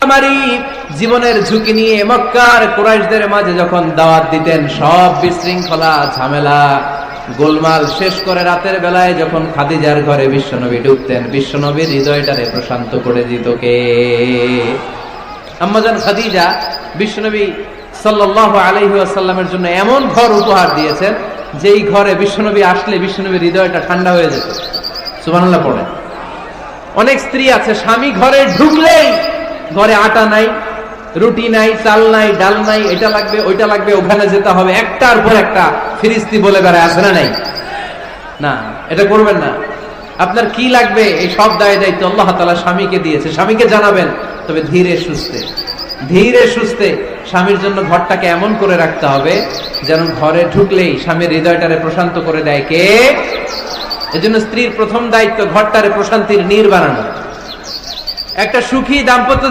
আমারই জীবনের ঝুঁকি নিয়ে মক্কার কুরাইশদের মাঝে যখন দাওয়াত দিতেন, সব বিশৃঙ্খলা ঝামেলা গোলমাল শেষ করে রাতের বেলায় যখন খাদিজার ঘরে বিশ্বনবী ঢুকতেন, বিশ্বনবীর হৃদয়টারে প্রশান্ত করে দিত কে? আম্মাজান খাদিজা বিশ্বনবী সাল্লাল্লাহু আলাইহি ওয়াসাল্লামের জন্য এমন ঘর উপহার দিয়েছেন, যেই ঘরে বিশ্বনবী আসলে বিশ্বনবীর হৃদয়টা ঠান্ডা হয়ে যেত। সুবহানাল্লাহ পড়ে। অনেক স্ত্রী আছে, স্বামী ঘরে ঢুকলেই ঘরে আটা নাই, রুটি নাই, চাল নাই, ডাল নাই, এটা লাগবে ওইটা লাগবে, ওখানে যেতে হবে, একটার পর একটা ফিরিস্তি বলে বেড়ায়, আছে না নাই? না, এটা করবেন না। আপনার কি লাগবে এই সব দায় দায়িত্ব আল্লাহ তাআলা স্বামীকে দিয়েছে, স্বামীকে জানাবেন। তবে ধীরে সুস্থে স্বামীর জন্য ঘরটাকে এমন করে রাখতে হবে যেন ঘরে ঢুকলেই স্বামীর হৃদয়টারে প্রশান্ত করে দেয় কে? এজন্য স্ত্রীর প্রথম দায়িত্ব ঘরটারে প্রশান্তির নীড় বানানো। একটা সুখী দাম্পত্য